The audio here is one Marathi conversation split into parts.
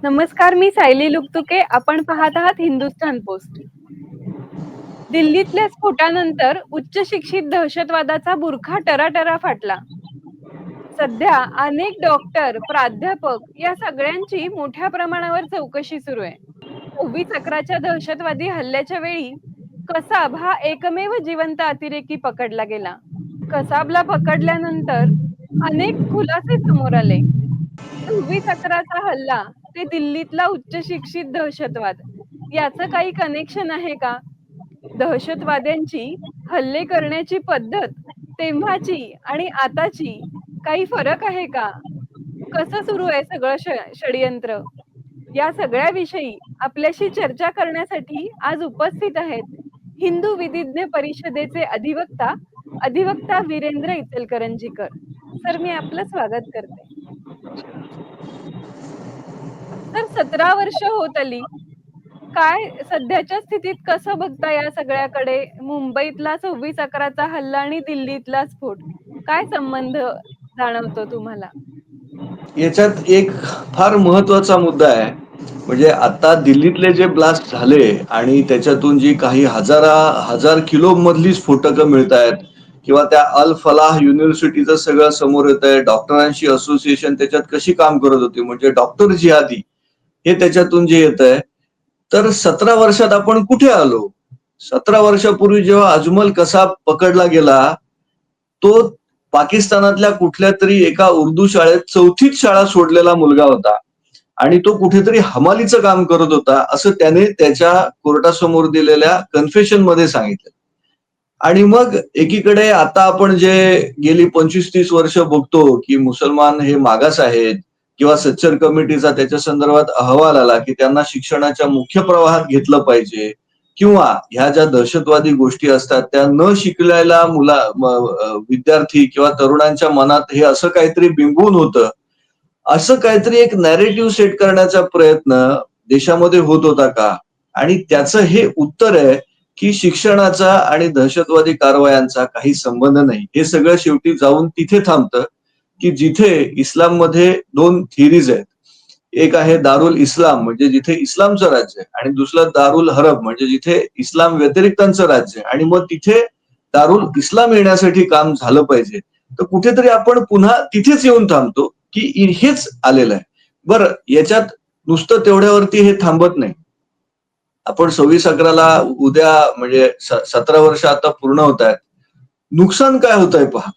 नमस्कार, मी सायली लुकतुके. आपण पाहत आहात हिंदुस्थान पोस्ट. दिल्लीतल्या स्फोटानंतर उच्च शिक्षित दहशतवादाचा बुरखा टराटरा फाटला. सध्या अनेक डॉक्टर, प्राध्यापक या सगळ्यांची मोठ्या प्रमाणावर चौकशी सुरू आहे. 26/11च्या दहशतवादी हल्ल्याच्या वेळी कसाब हा एकमेव जिवंत अतिरेकी पकडला गेला. कसाबला पकडल्यानंतर अनेक खुलासे समोर आले. 26/11चा हल्ला ते दिल्लीतला उच्च शिक्षित दहशतवाद याचं काही कनेक्शन आहे का? दहशतवाद्यांची हल्ले करण्याची पद्धत तेव्हाची आणि आताची काही फरक आहे का? कसं सुरू आहे सगळं षडयंत्र? या सगळ्याविषयी आपल्याशी चर्चा करण्यासाठी आज उपस्थित आहेत हिंदू विधिज्ञ परिषदेचे अधिवक्ता अधिवक्ता वीरेंद्र इचलकरंजीकर. सर, मी आपलं स्वागत करते. सर, 17 वर्ष होत आली. काय सध्याच्या स्थितीत कसं बघता या सगळ्याकडे? मुंबईतला 26/11चा हल्ला आणि दिल्लीतला स्फोट, काय संबंध जाणवतो तुम्हाला? याच्यात एक फार महत्वाचा मुद्दा आहे. म्हणजे आता दिल्लीतले जे ब्लास्ट झाले आणि त्याच्यातून जी काही हजार किलो मधली स्फोटकं मिळत आहेत किंवा त्या अल फलाह युनिव्हर्सिटीचं सगळं समोर येत आहे. डॉक्टरांशी असोसिएशन त्याच्यात कशी काम करत होती, म्हणजे डॉक्टर जिहादी हे त्याच्यातून जे येत आहे. तर 17 वर्षात आपण कुठे आलो? 17 वर्षापूर्वी जेव्हा अजमल कसाब पकडला गेला, तो पाकिस्तानातल्या कुठल्या तरी एका उर्दू शाळेत चौथीच शाळा सोडलेला मुलगा होता आणि तो कुठेतरी हमालीचं काम करत होता, असं त्याने त्याच्या कोर्टासमोर दिलेल्या कन्फेशन मध्ये सांगितलं. आणि मग एकीकडे आता आपण जे गेली 25-30 वर्ष बघतो की मुसलमान हे मागास आहेत, किंवा सच्चर कमिटीचा त्याच्या संदर्भात अहवाल आला की त्यांना शिक्षणाच्या मुख्य प्रवाहात घेतलं पाहिजे, किंवा ह्या ज्या दहशतवादी गोष्टी असतात त्या न शिकलेल्या विद्यार्थी किंवा तरुणांच्या मनात हे असं काहीतरी बिंबवून होतं, असं काहीतरी एक नॅरेटिव्ह सेट करण्याचा प्रयत्न देशामध्ये होत होता का? आणि त्याचं हे उत्तर आहे की शिक्षणाचा आणि दहशतवादी कारवायांचा काही संबंध नाही. हे सगळं शेवटी जाऊन तिथे थांबतं की जिथे इस्लाममध्ये 2 थिअरीज आहेत. एक आहे दारुल इस्लाम, म्हणजे जिथे इस्लामचं राज्य आहे, आणि दुसरं दारुल हरब, म्हणजे जिथे इस्लाम व्यतिरिक्तांचं राज्य आहे. आणि मग तिथे दारुल इस्लाम येण्यासाठी काम झालं पाहिजे. तर कुठेतरी आपण पुन्हा तिथेच येऊन थांबतो की हेच आलेलं आहे. बरं, याच्यात नुसतं तेवढ्यावरती हे थांबत नाही. आपण 26/11ला उद्या म्हणजे 17 वर्ष आता पूर्ण होत आहेत. नुकसान काय होत आहे पहा.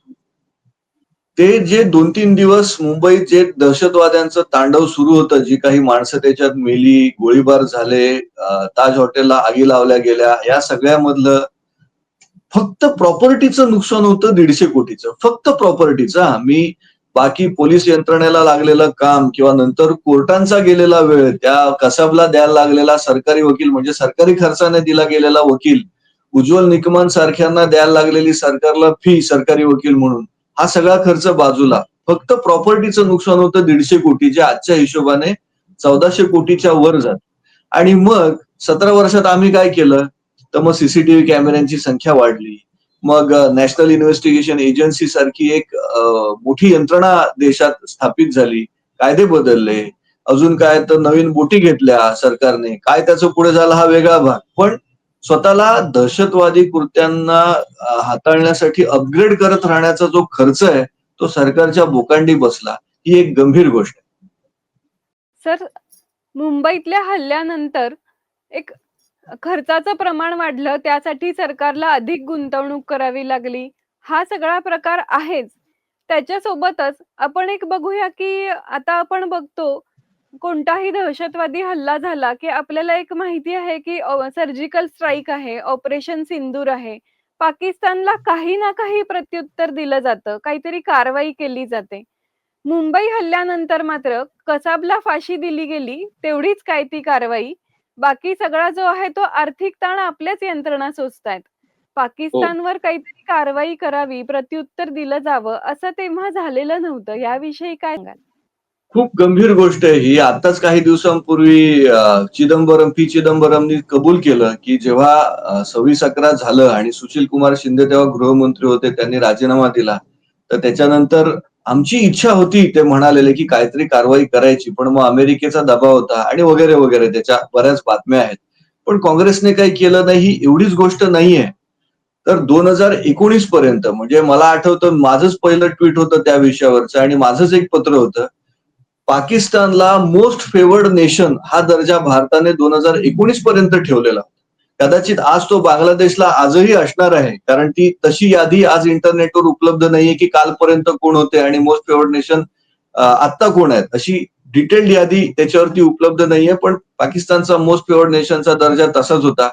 ते जे 2-3 दिवस मुंबईत जे दहशतवाद्यांचं तांडव सुरू होतं, जी काही माणसं त्याच्यात मेली, गोळीबार झाले, ताज हॉटेलला आगी लावल्या गेल्या, या सगळ्यामधलं फक्त प्रॉपर्टीचं नुकसान होतं 150 कोटीचं. फक्त प्रॉपर्टीचं. मी बाकी पोलीस यंत्रणेला लागलेलं काम किंवा नंतर कोर्टांचा गेलेला वेळ, त्या कसाबला द्यायला लागलेला सरकारी वकील, म्हणजे सरकारी खर्चाने दिला गेलेला वकील, उज्ज्वल निकमान सारख्यांना द्यायला लागलेली सरकारला फी सरकारी वकील म्हणून, हा सगळा खर्च बाजूला. फक्त प्रॉपर्टीचं नुकसान होतं 150 कोटी, जे आजच्या हिशोबाने 1400 कोटीच्या वर जात. आणि मग 17 वर्षात आम्ही काय केलं? तर मग सीसीटीव्ही कॅमेऱ्यांची संख्या वाढली. मग नॅशनल इन्व्हेस्टिगेशन एजन्सी सारखी एक मोठी यंत्रणा देशात स्थापित झाली. कायदे बदलले. अजून काय तर नवीन बोटी घेतल्या सरकारने. काय त्याचं पुढे झालं हा वेगळा भाग. पण स्वतःला दहशतवादी कृत्यांना हाताळण्यासाठी अपग्रेड करत राहण्याचा जो खर्च आहे, तो सरकारच्या बोकांडी बसला. ही एक गंभीर गोष्ट आहे. सर, मुंबईतल्या हल्ल्यानंतर एक खर्चाचं प्रमाण वाढलं, त्यासाठी सरकारला अधिक गुंतवणूक करावी लागली. हा सगळा प्रकार आहेच. त्याच्यासोबतच आपण एक बघूया की आता आपण बघतो कोणताही दहशतवादी हल्ला झाला की आपल्याला एक माहिती आहे की सर्जिकल स्ट्राईक आहे, ऑपरेशन सिंदूर आहे. पाकिस्तानला काही ना काही प्रत्युत्तर दिलं जातं, काहीतरी कारवाई केली जाते. मुंबई हल्ल्यानंतर मात्र कसाबला फाशी दिली गेली, तेवढीच काय ती कारवाई. बाकी सगळा जो आहे तो आर्थिक ताण आपल्याच यंत्रणा सोसतायत. हो. पाकिस्तानवर काहीतरी कारवाई करावी, प्रत्युत्तर दिलं जावं, असं तेव्हा झालेलं नव्हतं. याविषयी काय सांगाल? खूप गंभीर गोष्ट आहे ही. आताच काही दिवसांपूर्वी पी चिदंबरमनी कबूल केलं की जेव्हा 26/11 झालं आणि सुशील कुमार शिंदे तेव्हा गृहमंत्री होते, त्यांनी राजीनामा दिला. तर त्याच्यानंतर आमची इच्छा होती ते म्हणालेले, की काहीतरी कारवाई करायची. पण मग अमेरिकेचा दबाव होता आणि वगैरे, वगैरे त्याच्या बऱ्याच बातम्या आहेत. पण काँग्रेसने काही केलं नाही ही एवढीच गोष्ट नाहीये. तर 2019 पर्यंत म्हणजे मला आठवतं माझंच पहिलं ट्वीट होतं त्या विषयावरचं आणि माझंच एक पत्र होतं. पाकिस्तानला मोस्ट फेवर्ड नेशन हा दर्जा भारताने 2019 पर्यंत ठेवलेला. कदाचित आज तो बांगलादेशला आजही असणार आहे. कारण ती तशी यादी आज इंटरनेटवर उपलब्ध नाहीये, की कालपर्यंत कोण होते आणि मोस्ट फेवर्ड नेशन आत्ता कोण आहेत. अशी डिटेल्ड यादी त्याच्यावरती उपलब्ध नाहीये. पण पाकिस्तानचा मोस्ट फेवर्ड नेशनचा दर्जा तसाच होता.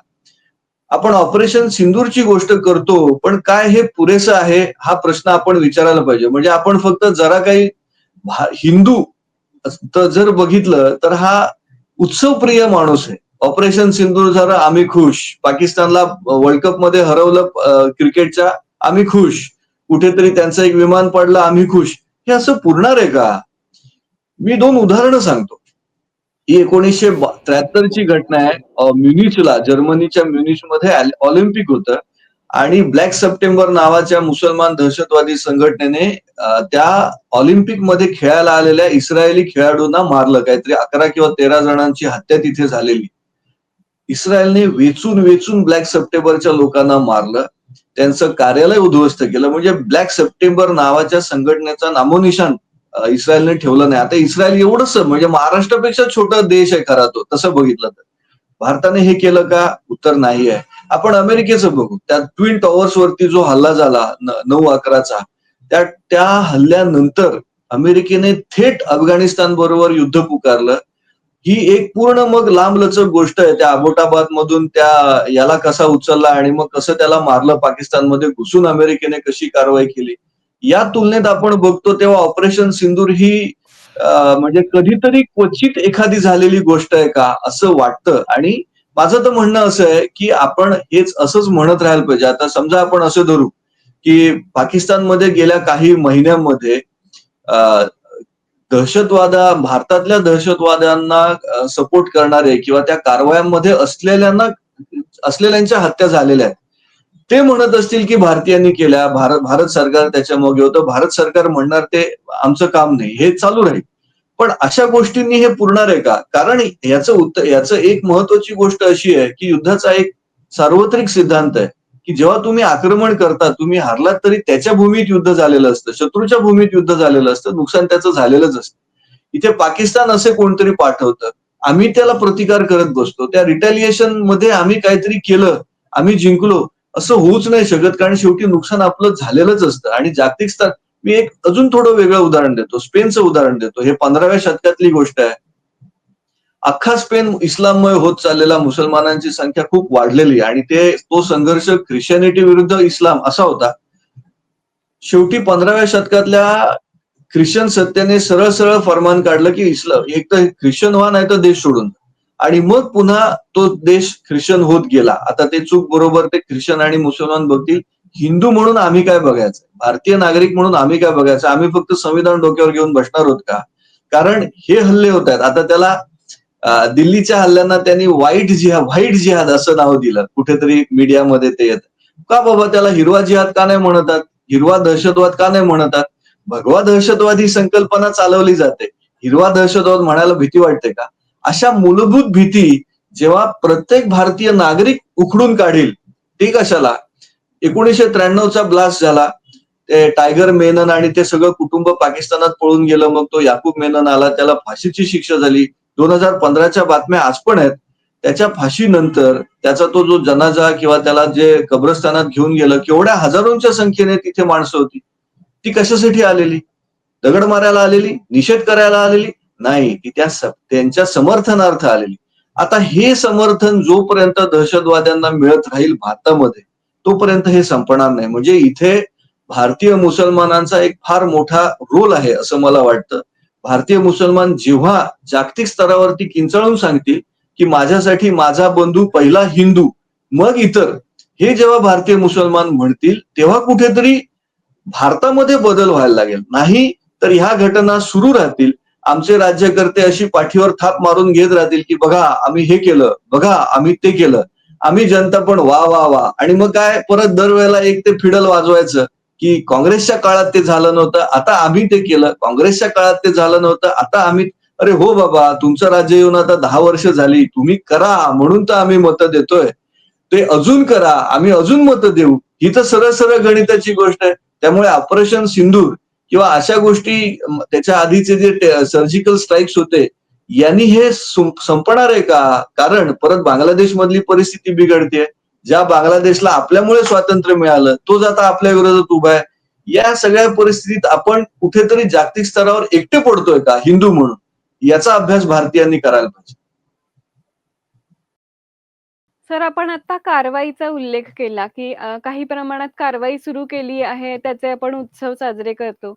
आपण ऑपरेशन सिंदूरची गोष्ट करतो, पण काय हे पुरेसं आहे? हा प्रश्न आपण विचारायला पाहिजे. म्हणजे आपण फक्त जरा काही हिंदू जर बघितलं तर हा उत्सवप्रिय माणूस आहे. ऑपरेशन सिंदूर झालं आम्ही खुश. पाकिस्तानला वर्ल्ड कपमध्ये हरवलं क्रिकेटच्या आम्ही खुश. कुठेतरी त्यांचं एक विमान पडलं आम्ही खुश. हे असं पुरणार आहे का? मी 2 उदाहरणं सांगतो. ही 1973 ची घटना आहे. म्युनिचला जर्मनीच्या म्युनिचमध्ये ऑलिम्पिक होतं आणि ब्लॅक सप्टेंबर नावाच्या मुसलमान दहशतवादी संघटनेने त्या ऑलिम्पिकमध्ये खेळायला आलेल्या इस्रायली खेळाडूंना मारलं. काहीतरी 11 किंवा 13 जणांची हत्या तिथे झालेली. इस्रायलने वेचून ब्लॅक सप्टेंबरच्या लोकांना मारलं. त्यांचं कार्यालय उद्ध्वस्त केलं. म्हणजे ब्लॅक सप्टेंबर नावाच्या संघटनेचा नामोनिशाण इस्रायलने ठेवलं नाही. आता इस्रायल एवढंच म्हणजे महाराष्ट्रापेक्षा छोटा देश आहे खरा तो तसं बघितलं तर. भारताने हे केलं का? उत्तर नाही आहे. आपण अमेरिकेचं बघू. त्या ट्विन टॉवर्स वरती जो हल्ला झाला 9/11चा त्या त्या हल्ल्यानंतर अमेरिकेने थेट अफगाणिस्तान बरोबर युद्ध पुकारलं. ही एक पूर्ण मग लांबलचक गोष्ट आहे. त्या अबोटाबाद मधून त्या याला कसा उचलला आणि मग कसं त्याला मारलं पाकिस्तानमध्ये घुसून अमेरिकेने कशी कारवाई केली. या तुलनेत आपण बघतो तेव्हा ऑपरेशन सिंदूर ही म्हणजे कधीतरी क्वचित एखादी झालेली गोष्ट आहे का असं वाटतं आणि माझं तर म्हणणं असं आहे की आपण हेच असंच म्हणत राहायला पाहिजे. आता समजा आपण असं धरू की पाकिस्तानमध्ये गेल्या काही महिन्यांमध्ये भारतातल्या दहशतवाद्यांना सपोर्ट करणारे किंवा त्या कारवायांमध्ये असलेल्यांच्या हत्या झालेल्या आहेत. ते म्हणत असतील की भारतीयांनी केल्या, भारत सरकार त्याच्या मागे होतं. भारत सरकार म्हणणार ते आमचं काम नाही. हे चालू राहील. पण अशा गोष्टींनी हे पुरणार आहे का? कारण याचं एक महत्वाची गोष्ट अशी आहे की युद्धाचा एक सार्वत्रिक सिद्धांत आहे, की जेव्हा तुम्ही आक्रमण करता, तुम्ही हारलात तरी त्याच्या भूमीत युद्ध झालेलं असतं. शत्रूच्या भूमीत युद्ध झालेलं असतं. नुकसान त्याचं झालेलंच असतं. इथे पाकिस्तान असे कोणतरी पाठवतं. आम्ही त्याला प्रतिकार करत बसतो. त्या रिटॅलिएशन मध्ये आम्ही काहीतरी केलं, आम्ही जिंकलो, असं होऊच नाही शकत कारण शेवटी नुकसान आपलं झालेलंच असतं आणि जागतिक स्तर मी एक अजून थोडं वेगळं उदाहरण देतो. स्पेनचं उदाहरण देतो. हे 15व्या शतकातली गोष्ट आहे. अख्खा स्पेन इस्लाममय होत चाललेला मुसलमानांची संख्या खूप वाढलेली आणि तो संघर्ष ख्रिश्चनिटी विरुद्ध इस्लाम असा होता. शेवटी 15व्या शतकातल्या ख्रिश्चन सत्तेने सरळ सरळ फरमान काढलं की इस्लाम एक तर ख्रिश्चन व्हा नाही तर देश सोडून आणि मग पुन्हा तो देश ख्रिश्चन होत गेला. आता ते चूक बरोबर ते ख्रिश्चन आणि मुसलमान बघतील. हिंदू म्हणून आम्ही काय बघायचं? भारतीय नागरिक म्हणून आम्ही काय बघायचं? आम्ही फक्त संविधान डोक्यावर घेऊन बसणार आहोत का? कारण हे हल्ले होत आहेत. आता त्याला दिल्लीच्या हल्ल्यांना त्यांनी व्हाईट जिहाद असं नाव दिलं. कुठेतरी मीडियामध्ये ते येतं. का बाबा त्याला हिरवा जिहाद का नाही म्हणतात? हिरवा दहशतवाद का नाही म्हणतात? भगवा दहशतवाद ही संकल्पना चालवली जाते. हिरवा दहशतवाद म्हणायला भीती वाटते का? अशा मूलभूत भीती जेव्हा प्रत्येक भारतीय नागरिक उखडून काढील, ती कशाला? 1993चा ब्लास्ट झाला. ते टायगर मेनन आणि ते सगळं कुटुंब पाकिस्तानात पळून गेलं. मग तो याकूब मेनन आला. त्याला फाशीची शिक्षा झाली. 2015च्या बातम्या आज पण आहेत. त्याच्या फाशीनंतर त्याचा तो जो जनाजा किंवा त्याला जे कब्रस्तानात घेऊन गेलं, केवढ्या हजारोंच्या संख्येने तिथे माणसं होती. ती कशासाठी आलेली? दगड मारायला आलेली? निषेध करायला आलेली? नाही. ती त्यांच्या समर्थनार्थ आलेली. आता हे समर्थन जोपर्यंत दहशतवाद्यांना मिळत राहील भारतामध्ये, तोपर्यंत हे संपणार नाही. म्हणजे इथे भारतीय मुसलमानांचा एक फार मोठा रोल आहे असं मला वाटतं. भारतीय मुसलमान जेव्हा जागतिक स्तरावरती किंचाळून सांगतील, की माझ्यासाठी माझा बंधू पहिला हिंदू, मग इतर, हे जेव्हा भारतीय मुसलमान म्हणतील, तेव्हा कुठेतरी भारतामध्ये बदल व्हायला लागेल. नाही तर ह्या घटना सुरू राहतील. आमचे राज्यकर्ते अशी पाठीवर थाप मारून घेत राहतील, की बघा आम्ही हे केलं, बघा आम्ही ते केलं. आम्ही जनता पण वा वा वा आणि मग काय परत दरवेळेला एक ते फिडल वाजवायचं की काँग्रेसच्या काळात ते झालं नव्हतं, आता आम्ही ते केलं. काँग्रेसच्या काळात ते झालं नव्हतं, आता आम्ही अरे हो बाबा, तुमचं राज्य येऊन आता 10 वर्ष झाली. तुम्ही करा म्हणून तर आम्ही मतं देतोय. ते अजून करा, आम्ही अजून मतं देऊ. ही तर सरळ-सरळ गणिताची गोष्ट आहे. त्यामुळे ऑपरेशन सिंदूर किंवा अशा गोष्टी त्याच्या आधीचे जे सर्जिकल स्ट्राईक्स होते, यांनी हे संपणार आहे का? कारण परत बांगलादेशमधली परिस्थिती बिघडतेय. ज्या बांगलादेशला आपल्यामुळे स्वातंत्र्य मिळालं, तोच आता आपल्या विरोधात उभा आहे. या सगळ्या परिस्थितीत आपण कुठेतरी जागतिक स्तरावर एकटे पडतोय का हिंदू म्हणून? याचा अभ्यास भारतीयांनी करायला पाहिजे. सर, आपण आता कारवाईचा उल्लेख केला, की काही प्रमाणात कारवाई सुरू केली आहे, त्याचे आपण उत्सव साजरे करतो.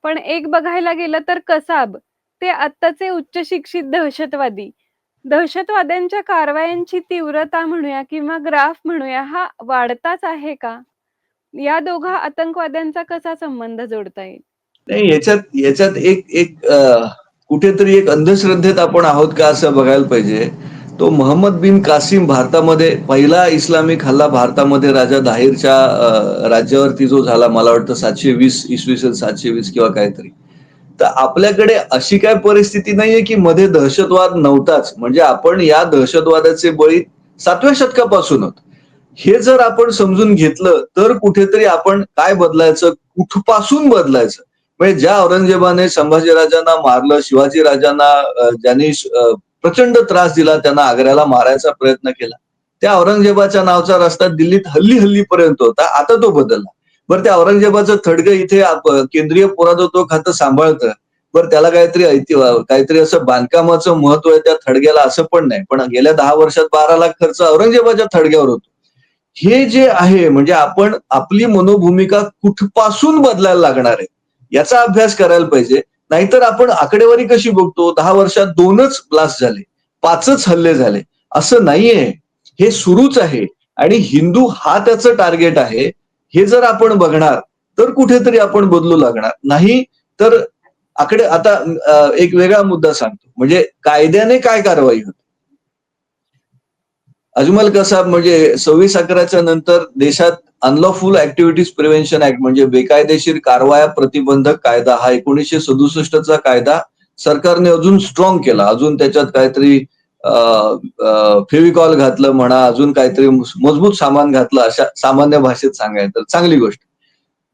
पण एक बघायला गेलं तर कसाब, ते आत्ताचे उच्च शिक्षित दहशतवादी. दहशतवाद्यांच्या कारवायांची तीव्रता म्हणूया किंवा ग्राफ म्हणूया, हा वाढताच आहे का? या दोघा आतंकवाद्यांचा कसा संबंध जोडता येईल? नाही याच्यात याच्यात एक एक कुठेतरी एक अंधश्रद्धेत आपण आहोत का असं बघायला पाहिजे. तो मोहम्मद बिन कासिम भारतामध्ये पहिला इस्लामिक हल्ला भारतामध्ये राजा दाहिरच्या राज्यावरती जो झाला मला वाटतं 720 इसवी सन 720 किंवा काहीतरी. तर आपल्याकडे अशी काय परिस्थिती नाहीये की मध्ये दहशतवाद नव्हताच. म्हणजे आपण या दहशतवादाचे बळी 7व्या शतकापासून आहोत. हे जर आपण समजून घेतलं तर कुठेतरी आपण काय बदलायचं, कुठपासून बदलायचं. म्हणजे ज्या औरंगजेबाने संभाजीराजांना मारलं, शिवाजी राजांना ज्यांनी प्रचंड त्रास दिला, त्यांना आग्र्याला मारायचा प्रयत्न केला. त्या औरंगजेबाच्या नावचा रस्ता दिल्लीत हल्ली-हल्लीपर्यंत होता. आता तो बदलला. बरं त्या औरंगजेबाचं थडगं इथे केंद्रीय पुरातत्व खातं सांभाळतं. बरं त्याला काहीतरी असं बांधकामाचं महत्व आहे त्या थडग्याला असं पण नाही. पण गेल्या 10 वर्षात 12 लाख खर्च औरंगजेबाच्या थडग्यावर होतो. हे जे आहे म्हणजे आपण आपली मनोभूमिका कुठपासून बदलायला लागणार आहे, याचा अभ्यास करायला पाहिजे. नाहीतर आपण आकडेवारी कशी बघतो 10 वर्षात 2च ब्लास्ट झाले, 5च हल्ले झाले. असं नाहीये. हे सुरूच आहे आणि हिंदू हा त्याचं टार्गेट आहे. हे जर आपण बघणार तर कुठेतरी आपण बदलू लागणार. नाही तर आता एक वेगळा मुद्दा सांगतो. म्हणजे कायद्याने काय कारवाई होते? अजमल कसाब म्हणजे 26/11च्या नंतर देशात अनलॉफुल ऍक्टिव्हिटीज प्रिव्हेन्शन ऍक्ट म्हणजे बेकायदेशीर कारवाया प्रतिबंधक कायदा हा 1967 चा कायदा सरकारने अजून स्ट्रॉंग केला. अजून त्याच्यात काहीतरी फेविकॉल घातलं म्हणा, अजून काहीतरी मजबूत सामान घातलं अशा सामान्य भाषेत सांगायचं तर चांगली गोष्ट.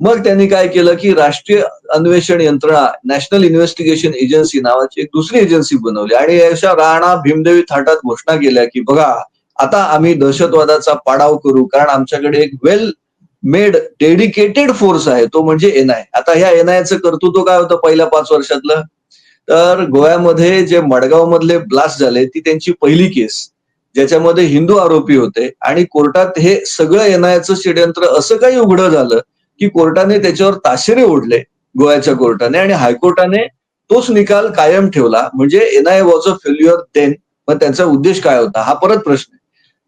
मग त्यांनी काय केलं, की राष्ट्रीय अन्वेषण यंत्रणा, नॅशनल इन्व्हेस्टिगेशन एजन्सी नावाची एक दुसरी एजन्सी बनवली आणि अशा राणा भीमदेवी थाटात घोषणा केल्या, की बघा आता आम्ही दहशतवादाचा पाडाव करू कारण आमच्याकडे एक वेल मेड डेडिकेटेड फोर्स आहे तो म्हणजे एनआय. आता ह्या एनआयचं कर्तृत्व काय होतं पहिल्या 5 वर्षातलं? तर गोव्यामध्ये जे मडगाव मधले ब्लास्ट झाले ती त्यांची पहिली केस. ज्याच्यामध्ये हिंदू आरोपी होते आणि कोर्टात हे सगळं एनआयचं षडयंत्र असं काही उघडं झालं, की कोर्टाने त्याच्यावर ताशेरे ओढले गोव्याच्या कोर्टाने आणि हायकोर्टाने तोच निकाल कायम ठेवला. म्हणजे NI was a failure then. पण त्यांचा उद्देश काय होता? हा परत प्रश्न आहे.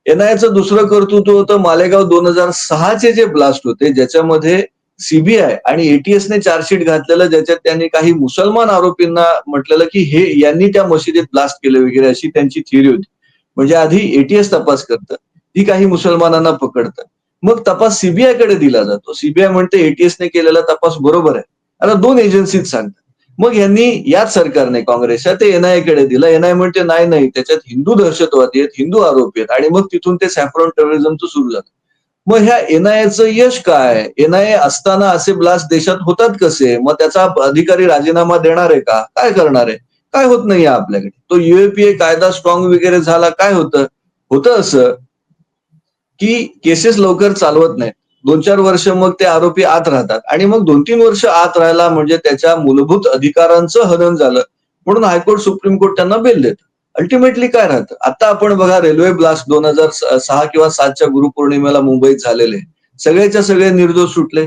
एनआयचं दुसरं कर्तृत्व होतं मालेगाव 2006 चे जे ब्लास्ट होते, ज्याच्यामध्ये सीबीआय आणि एटीएसने चार्जशीट घातलेलं, ज्याच्यात त्यांनी काही मुसलमान आरोपींना म्हटलेलं, की हे यांनी त्या मशिदीत ब्लास्ट केले वगैरे अशी त्यांची थिअरी होती. म्हणजे आधी एटीएस तपास करतं, ती काही मुसलमानांना पकडतं. मग तपास सीबीआयकडे दिला जातो. सीबीआय म्हणते एटीएसने केलेला तपास बरोबर आहे. आता 2 एजन्सीज सांगतात. मग यांनी याच सरकारने काँग्रेसच्या ते एनआयकडे दिलं. एनआय म्हणते नाही, नाही त्याच्यात हिंदू दहशतवादी आहेत, हिंदू आरोपी आहेत आणि मग तिथून ते सॅफ्रॉन टेररिझमचं सुरू झालं. मग ह्या एनआयचं यश काय? एनआय असताना असे ब्लास्ट देशात होतात कसे? मग त्याचा अधिकारी राजीनामा देणार आहे का? काय करणार आहे? काय होत नाहीये आपल्याकडे. तो यूएपीए कायदा स्ट्रॉंग वगैरे झाला काय होतं? होतं असं की केसेस लवकर चालवत नाहीत. 2-4 वर्ष मग ते आरोपी आत राहतात आणि मग 2-3 वर्ष आत राहायला म्हणजे त्याच्या मूलभूत अधिकारांचं हनन झालं. म्हणून हायकोर्ट, सुप्रीम कोर्ट त्यांना बेल देतं. अल्टिमेटली काय राहतं? आता आपण बघा रेल्वे ब्लास्ट 2006 किंवा 7च्या गुरुपौर्णिमेला मुंबईत झालेले. सगळेच्या सगळे निर्दोष सुटले.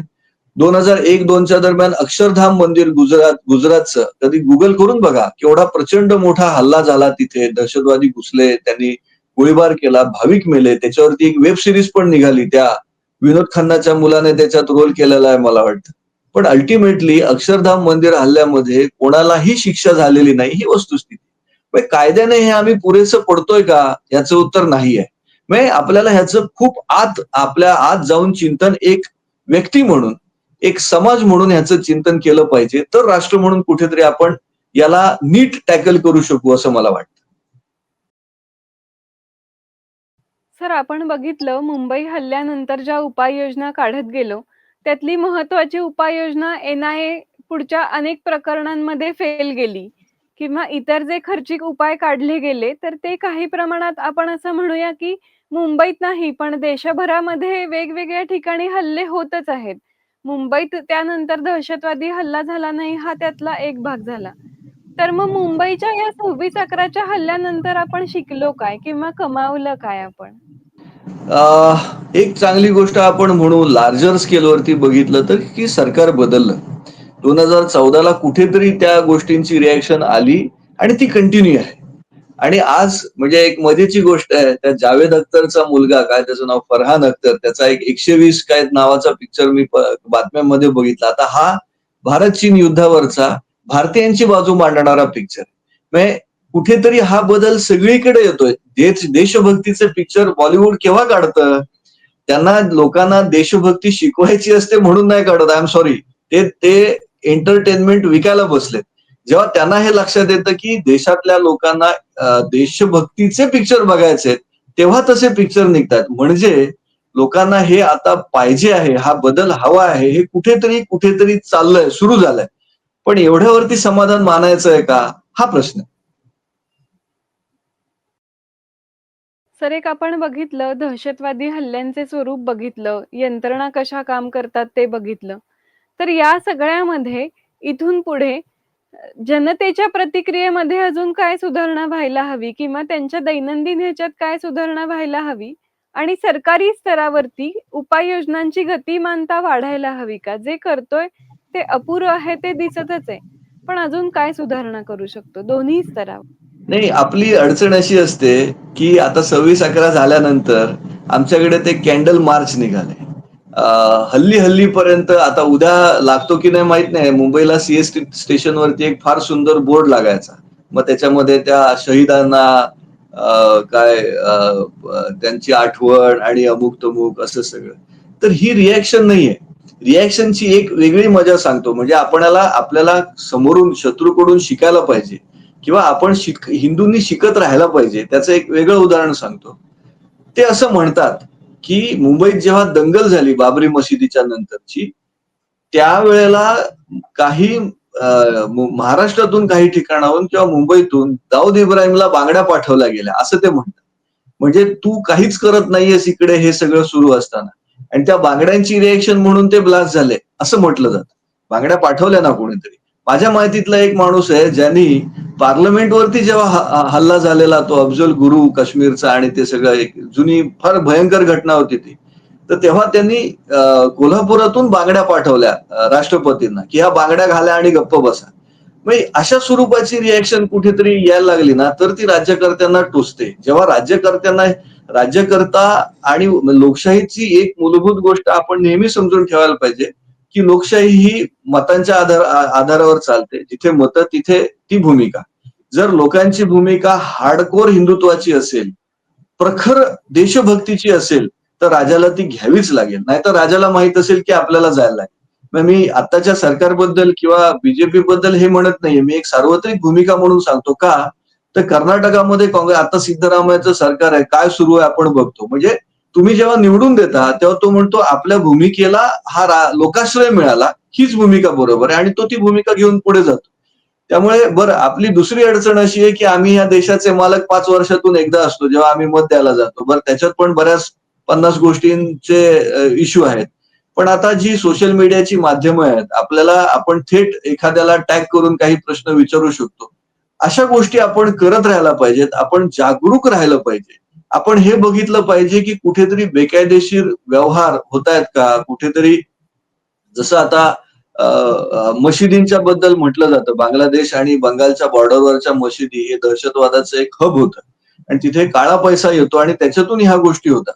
2001-2च्या दरम्यान अक्षरधाम मंदिर गुजरातचं कधी गुगल करून बघा. केवढा प्रचंड मोठा हल्ला झाला तिथे. दहशतवादी घुसले, त्यांनी गोळीबार केला, भाविक मेले. त्याच्यावरती एक वेब सिरीज पण निघाली. त्या विनोद खन्नाच्या मुलाने त्याच्यात रोल केलेला आहे मला वाटतं. पण अल्टिमेटली अक्षरधाम मंदिर हल्ल्यामध्ये कोणालाही शिक्षा झालेली नाही ही वस्तुस्थिती. म्हणजे कायद्याने हे आम्ही पुरेसं पडतोय का? याचं उत्तर नाही आहे. म्हणजे आपल्याला ह्याचं खूप आपल्या आत जाऊन चिंतन एक व्यक्ती म्हणून एक समाज म्हणून ह्याचं चिंतन केलं पाहिजे. तर राष्ट्र म्हणून कुठेतरी आपण याला नीट टॅकल करू शकू असं मला वाटतं. सर, आपण बघितलं मुंबई हल्ल्यानंतर ज्या उपाययोजना काढत गेलो, त्यातली महत्त्वाची उपाययोजना एन-आय-ए पुढच्या अनेक प्रकरणांमध्ये फेल गेली किंवा इतर जे खर्चिक उपाय काढले गेले, तर ते काही प्रमाणात आपण असं म्हणूया, की मुंबईत नाही, पण देशभरामध्ये वेगवेगळ्या ठिकाणी हल्ले होतच आहेत. मुंबईत त्यानंतर दहशतवादी हल्ला झाला नाही, हा त्यातला एक भाग झाला. तर मग मुंबईच्या या 26/11च्या हल्ल्यानंतर आपण शिकलो काय किंवा कमावलं काय आपण? एक चांगली गोष्ट आपण म्हणू लार्जर स्केलवरती बघितलं तर की सरकार बदललं. 2014ला कुठेतरी त्या गोष्टींची रिएक्शन आली आणि ती कंटिन्यू आहे. आणि आज म्हणजे एक मजेची गोष्ट आहे, त्या जावेद अख्तरचा मुलगा काय त्याचं नाव फरहान अख्तर, त्याचा एक 120 काय नावाचा पिक्चर मी बातम्यांमध्ये बघितला. आता हा भारत-चीन युद्धावरचा भारतीयांची बाजू मांडणारा पिक्चर. म्हणजे कुठेतरी हा बदल सगळीकडे येतोय. देशभक्तीचे पिक्चर बॉलिवूड केव्हा काढतं? त्यांना लोकांना देशभक्ती शिकवायची असते म्हणून नाही काढत. I am sorry. ते एंटरटेनमेंट विकायला बसलेत. जेव्हा त्यांना हे लक्षात येतं, की देशातल्या लोकांना देशभक्तीचे पिक्चर बघायचे आहेत, तेव्हा तसे पिक्चर निघतात. म्हणजे लोकांना हे आता पाहिजे आहे, हा बदल हवा आहे, हे कुठेतरी, कुठेतरी चाललंय, सुरू झालंय. पण एवढ्यावरती समाधान मानायचंय का? हा प्रश्न आहे. सर, एक आपण बघितलं दहशतवादी हल्ल्यांचे स्वरूप बघितलं, यंत्रणा कशा काम करतात ते बघितलं. तर या सगळ्यामध्ये इथून पुढे जनतेच्या प्रतिक्रियेमध्ये अजून काय सुधारणा व्हायला हवी किंवा त्यांच्या दैनंदिन ह्याच्यात काय सुधारणा व्हायला हवी? आणि सरकारी स्तरावरती उपाययोजनांची गतिमानता वाढायला हवी का? जे करतोय ते अपुरं आहे ते दिसतच आहे. पण अजून काय सुधारणा करू शकतो दोन्ही स्तरावर? नाही, आपली अडचण अशी असते, की आता 26/11 झाल्यानंतर आमच्याकडे ते कॅन्डल मार्च निघाले. अ, हल्ली-हल्लीपर्यंत आता उद्या लागतो की नाही माहीत नाही. मुंबईला सीएसटी स्टेशनवरती एक फार सुंदर बोर्ड लागायचा. मग त्याच्यामध्ये त्या शहीदांना त्यांची आठवण आणि अमुक-तमुक असं सगळं. तर ही रिएक्शन नाहीये. रिएक्शनची एक वेगळी मजा सांगतो. म्हणजे आपल्याला समोरून शत्रूकडून शिकायला पाहिजे किंवा आपण हिंदूंनी शिकत राहायला पाहिजे. त्याचं एक वेगळं उदाहरण सांगतो. ते असं म्हणतात, की मुंबईत जेव्हा दंगल झाली बाबरी मशिदीच्या नंतरची, त्यावेळेला काही महाराष्ट्रातून काही ठिकाणाहून किंवा मुंबईतून दाऊद इब्राहिमला बांगड्या पाठवल्या गेल्या, असं ते म्हणतात. म्हणजे तू काहीच करत नाहीयेस इकडे हे सगळं सुरू असताना. आणि त्या बांगड्यांची रिएक्शन म्हणून ते ब्लास्ट झाले, असं म्हटलं जातं. बांगड्या पाठवल्या ना कोणीतरी. माझ्या माहितीतला एक माणूस आहे, ज्यांनी पार्लमेंटवरती जेव्हा हल्ला झालेला तो अफजल गुरु काश्मीरचा आणि ते सगळं एक जुनी फार भयंकर घटना होती ती. तर तेव्हा त्यांनी कोल्हापुरातून बांगड्या पाठवल्या राष्ट्रपतींना, की ह्या बांगड्या घाला आणि गप्प बसा. म्हणजे अशा स्वरूपाची रिएक्शन कुठेतरी यायला लागली ना, तर ती राज्यकर्त्यांना टोचते. जेव्हा राज्यकर्ता आणि लोकशाहीची एक मूलभूत गोष्ट आपण नेहमी समजून ठेवायला पाहिजे, की लोकशाही ही मतांच्या आधारावर चालते. जिथे मतं तिथे ती भूमिका. जर लोकांची भूमिका हार्डकोर हिंदुत्वाची असेल, प्रखर देशभक्तीची असेल, तर राजाला ती घ्यावीच लागेल. नाहीतर राजाला माहीत असेल, की आपल्याला जायला लागेल. मग मी आत्ताच्या सरकारबद्दल किंवा बीजेपी बद्दल हे म्हणत नाहीये. मी एक सार्वत्रिक भूमिका म्हणून सांगतो. का? तर कर्नाटकामध्ये काँग्रेस आता सिद्धरामय्याचं सरकार आहे. काय सुरू आहे आपण बघतो. म्हणजे तुम्ही जेव्हा निवडून देता, तेव्हा तो म्हणतो आपल्या भूमिकेला हा लोकाश्रय मिळाला. हीच भूमिका बरोबर आहे आणि तो ती भूमिका घेऊन पुढे जातो. त्यामुळे बरं आपली दुसरी अडचण अशी आहे, की आम्ही या देशाचे मालक 5 वर्षातून एकदा असतो, जेव्हा आम्ही मत द्यायला जातो. बरं त्याच्यात पण बऱ्याच 50 गोष्टींचे इश्यू आहेत. पण आता जी सोशल मीडियाची माध्यमं आहेत, आपण थेट एखाद्याला टॅग करून काही प्रश्न विचारू शकतो. अशा गोष्टी आपण करत राहायला पाहिजेत. आपण जागरूक राहिलं पाहिजे. आपण हे बघितलं पाहिजे, की कुठेतरी बेकायदेशीर व्यवहार होतायत का? कुठेतरी जसं आता मशिदींच्या बद्दल म्हटलं जातं. बांगलादेश आणि बंगालच्या बॉर्डरवरच्या मशिदी हे दहशतवादाचं एक हब होतं आणि तिथे काळा पैसा येतो आणि त्याच्यातून ह्या गोष्टी होतात.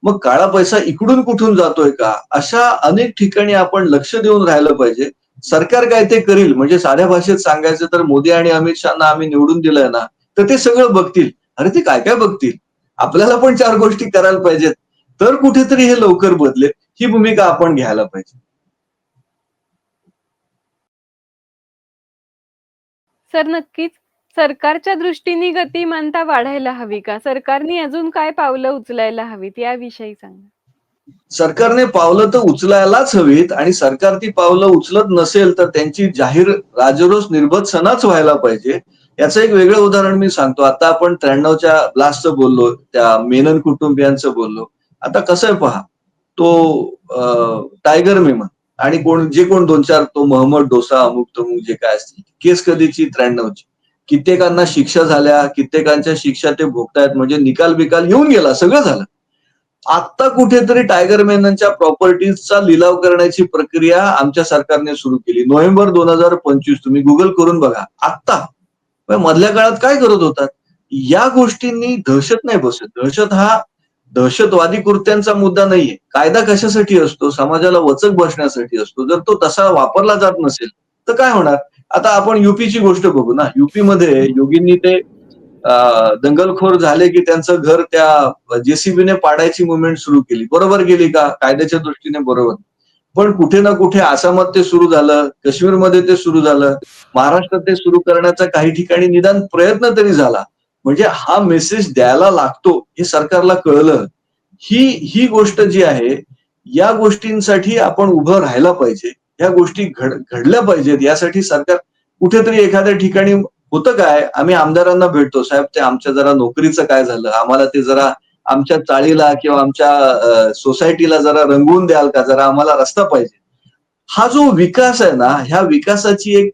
मग काळा पैसा इकडून कुठून जातोय का? अशा अनेक ठिकाणी आपण लक्ष देऊन राहिलं पाहिजे. सरकार काय ते करील म्हणजे साध्या भाषेत सांगायचं तर मोदी आणि अमित शहाना आम्ही निवडून दिलंय ना, तर ते सगळं बघतील. अरे ते काय-काय बघतील? आपल्याला पण 4 गोष्टी करायला पाहिजेत. तर कुठेतरी हे लवकर बदलेल. ही भूमिका आपण घ्यायला पाहिजे. सर नक्कीच. सरकारच्या दृष्टीने गतिमानता वाढायला हवी का? सरकारने अजून काय पावलं उचलायला हवीत याविषयी सांगा? सरकारने पावलं तर उचलायलाच हवीत आणि सरकार ती पावलं उचलत नसेल तर त्यांची जाहीर राजरोस निर्भत्सनाच व्हायला पाहिजे. याचं एक वेगळं उदाहरण मी सांगतो. आता आपण 93च्या ब्लास्टचं बोललो, त्या मेनन कुटुंबियांचं बोललो. आता कसं आहे पहा, टायगर मेमन आणि जे कोण 2-4 तो मोहम्मद डोसा, अमुक-तमुक जे काय असतील. केस कधीची 93ची. कित्येकांना शिक्षा झाल्या, कित्येकांच्या शिक्षा ते भोगतायत म्हणजे निकाल-बिकाल येऊन गेला, सगळं झालं. आत्ता कुठेतरी टायगर मेननच्या प्रॉपर्टीजचा लिलाव करण्याची प्रक्रिया आमच्या सरकारने सुरू केली. नोव्हेंबर 2025 तुम्ही गुगल करून बघा. आत्ता. पण मधल्या काळात काय करत होतात? या गोष्टींनी दहशत नाही बसत. दहशत हा दहशतवादी कृत्यांचा मुद्दा नाहीये. कायदा कशासाठी असतो? समाजाला वचक बसण्यासाठी असतो. जर तो तसा वापरला जात नसेल, तर काय होणार? आता आपण यूपीची गोष्ट बघू ना. यूपीमध्ये योगींनी ते दंगलखोर झाले की त्यांचं घर त्या जेसीबीने पाडायची मुव्हमेंट सुरू केली. बरोबर केली का? कायद्याच्या दृष्टीने बरोबर. पण कुठे ना कुठे आसामात ते सुरू झालं, काश्मीरमध्ये ते सुरू झालं, महाराष्ट्रात ते सुरू करण्याचा काही ठिकाणी निदान प्रयत्न तरी झाला. म्हणजे हा मेसेज द्यायला लागतो हे सरकारला कळलं. ही ही गोष्ट जी आहे, या गोष्टींसाठी आपण उभं राहायला पाहिजे. या गोष्टी घडल्या पाहिजेत. यासाठी सरकार कुठेतरी एखाद्या ठिकाणी होतं काय, आम्ही आमदारांना भेटतो, "साहेब ते आमच्या जरा नोकरीचं काय झालं? आम्हाला ते जरा आमच्या चाळीला किंवा आमच्या सोसायटीला जरा रंगवून द्याल का? जरा आम्हाला रस्ता पाहिजे." हा जो विकास आहे ना, ह्या विकासाची एक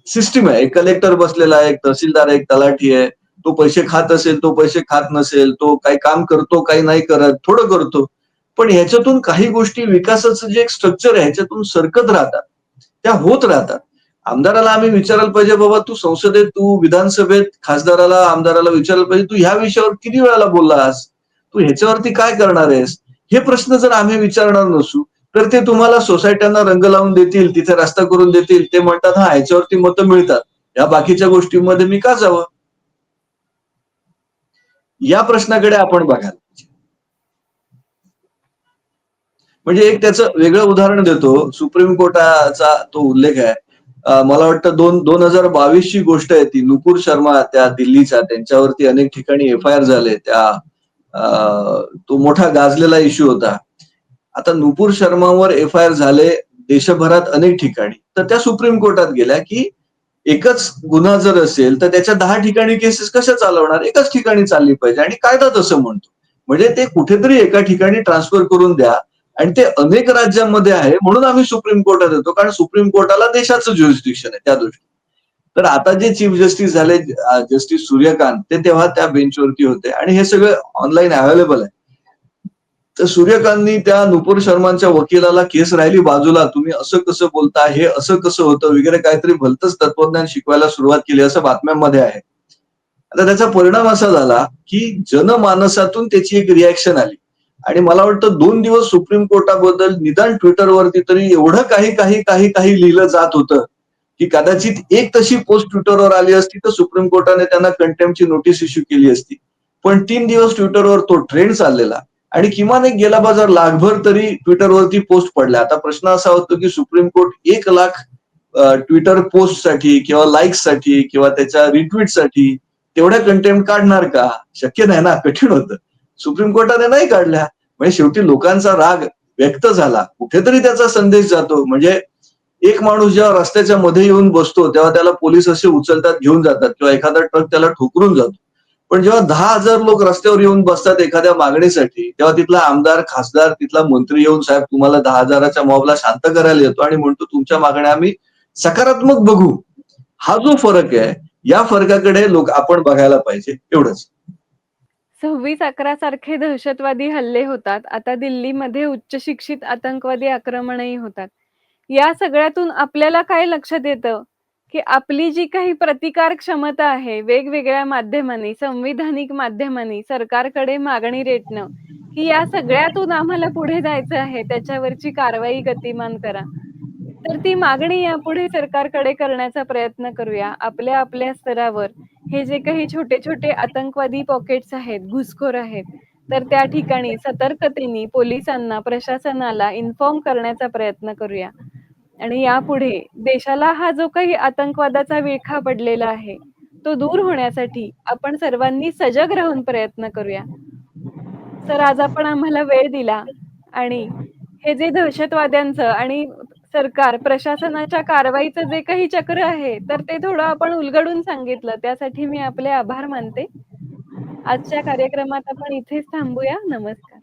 सिस्टम आहे. एक कलेक्टर बसलेला आहे, एक तहसीलदार आहे, एक तलाठी आहे. तो पैसे खात असेल, तो पैसे खात नसेल, तो काही काम करतो, काही नाही करत, थोडं करतो. पण ह्याच्यातून काही गोष्टी विकासाचं जे एक स्ट्रक्चर आहे, ह्याच्यातून सरकत राहतात. त्या होत राहतात. आमदाराला आम्ही विचारायला पाहिजे, "बाबा तू संसदेत, तू विधानसभेत खासदाराला, आमदाराला विचारायला पाहिजे, "तू ह्या विषयावर किती वेळेला बोललास? तू ह्याच्यावरती काय करणार आहेस?" हे प्रश्न जर आम्ही विचारणार नसू, तर ते तुम्हाला सोसायट्यांना रंग लावून देतील, तिथे रस्ता करून देतील. ते म्हणतात, "हां, ह्याच्यावरती मतं मिळतात. या बाकीच्या गोष्टींमध्ये मी का जावं?" या प्रश्नाकडे आपण बघायला पाहिजे. म्हणजे एक त्याचं वेगळं उदाहरण देतो. सुप्रीम कोर्टाचा तो उल्लेख आहे. मला वाटतं 2022 ची गोष्ट आहे ती. नुपूर शर्मा त्या दिल्लीच्या त्यांच्यावरती अनेक ठिकाणी एफ-आय-आर झाले. अ, तो मोठा गाजलेला इश्यू होता. आता नुपूर शर्मावर एफ-आय-आर झाले देशभरात अनेक ठिकाणी. तर त्या सुप्रीम कोर्टात गेल्या, की एकच गुन्हा जर असेल, तर त्याच्या 10 ठिकाणी केसेस कशा चालवणार? एकाच ठिकाणी चालली पाहिजे आणि कायदा तसं म्हणतो. म्हणजे ते कुठेतरी एका ठिकाणी ट्रान्सफर करून द्या आणि ते अनेक राज्यांमध्ये आहे म्हणून आम्ही सुप्रीम कोर्टात येतो. कारण सुप्रीम कोर्टाला देशाचं ज्युरिस्डिक्शन आहे त्या दृष्टीने. तर आता जे चीफ जस्टिस झाले जस्टिस सूर्यकांत ते तेव्हा त्या बेंचवरती होते आणि हे सगळं ऑनलाईन अवेलेबल आहे. तर सूर्यकांतनी त्या नुपूर शर्मांच्या वकिलाला केस राहिली बाजूला. तुम्ही असं कसं बोलता? हे असं कसं होतं? वगैरे काहीतरी भलतंच तत्वज्ञान शिकवायला सुरुवात केली असं बातम्यांमध्ये आहे. आता त्याचा परिणाम असा झाला, की जनमानसातून त्याची एक रिएक्शन आली. आणि मला वाटतं 2 दिवस सुप्रीम कोर्टाबद्दल निदान Twitterवरती तरी एवढं काही लिहिलं जात होतं, की कदाचित एक तशी पोस्ट Twitterवर आली असती, तर सुप्रीम कोर्टाने त्यांना कंटेम्प्टची नोटीस इश्यू केली असती. पण 3 दिवस Twitterवर तो ट्रेंड चाललेला आणि किमान एक गेला बाजार लाखभर तरी Twitterवरती पोस्ट पडल्या. आता प्रश्न असा होतो, की सुप्रीम कोर्ट 1,00,000 Twitter पोस्टसाठी किंवा लाइक्ससाठी किंवा त्याच्या रिट्वीटसाठी तेवढ्या कंटेंट काढणार का? शक्य नाही ना, कठीण होतं. सुप्रीम कोर्टाने नाही काढल्या. म्हणजे शेवटी लोकांचा राग व्यक्त झाला. कुठेतरी त्याचा संदेश जातो. म्हणजे एक माणूस जेव्हा रस्त्याच्या मध्ये येऊन बसतो, तेव्हा त्याला पोलीस असे उचलतात, घेऊन जातात किंवा एखादा ट्रक त्याला ठोकरून जातो. पण जेव्हा 10,000 लोक रस्त्यावर येऊन बसतात एखाद्या मागणीसाठी, तेव्हा तिथला आमदार, खासदार, तिथला मंत्री येऊन साहेब तुम्हाला 10,000च्या मॉबला शांत करायला येतो आणि म्हणतो तुमच्या मागण्या आम्ही सकारात्मक बघू. हा जो फरक आहे, या फरकाकडे आपण बघायला पाहिजे एवढंच. 26/11 सारखे दहशतवादी हल्ले होतात. आता दिल्लीमध्ये उच्च शिक्षित आतंकवादी आक्रमणही होतात. या सगळ्यातून आपल्याला काय लक्षात येतं, की आपली जी काही प्रतिकार क्षमता आहे, वेगवेगळ्या माध्यमांनी, संविधानिक माध्यमांनी सरकारकडे मागणी रेटणं, की या सगळ्यातून आम्हाला पुढे जायचं आहे, त्याच्यावरची कारवाई गतिमान करा. तर ती मागणी यापुढे सरकारकडे करण्याचा प्रयत्न करूया. आपल्या आपल्या स्तरावर हे जे काही छोटे-छोटे आतंकवादी पॉकेट्स आहेत, घुसखोर आहेत, तर त्या ठिकाणी सतर्कतेने पोलिसांना, प्रशासनाला इन्फॉर्म करण्याचा प्रयत्न करूया. आणि यापुढे देशाला हा जो काही आतंकवादाचा विळखा पडलेला आहे, तो दूर होण्यासाठी आपण सर्वांनी सजग राहून प्रयत्न करूया. सर, आज आपण आम्हाला वेळ दिला आणि हे जे दहशतवाद्यांचं आणि सरकार, प्रशासनाच्या कारवाईचं जे काही चक्र आहे, तर ते थोडं आपण उलगडून सांगितलं. त्यासाठी मी आपले आभार मानते. आजच्या कार्यक्रमात आपण इथेच थांबूया. नमस्कार.